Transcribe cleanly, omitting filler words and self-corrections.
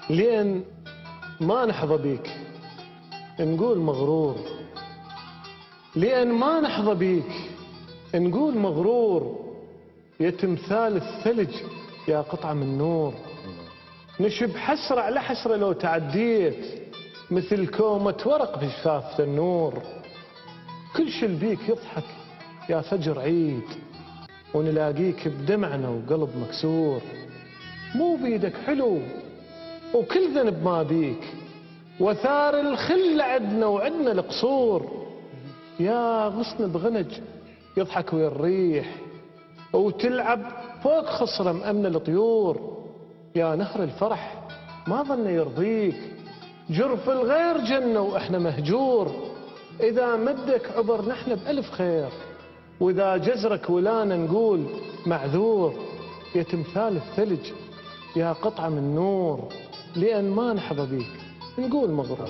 لأن ما نحظى بيك نقول مغرور، لأن ما نحظى بيك نقول مغرور. يا تمثال الثلج يا قطعة من نور، نشب حسرة على حسرة لو تعديت، مثل كومة ورق في شفاف النور. كل شي بيك يضحك يا فجر عيد، ونلاقيك بدمعنا وقلب مكسور. مو بيدك حلو وكل ذنب ما بيك، وثار الخل عدنا وعدنا القصور. يا غصن بغنج يضحك ويا الريح، وتلعب فوق خصرة مأمنة الطيور. يا نهر الفرح ما ظن يرضيك، جرف الغير جنة وإحنا مهجور. إذا مدك عبر نحن بألف خير، وإذا جزرك ولانا نقول معذور. يا تمثال الثلج يا قطعة من نور، لأن ما نحظى بيك نقول مغرور.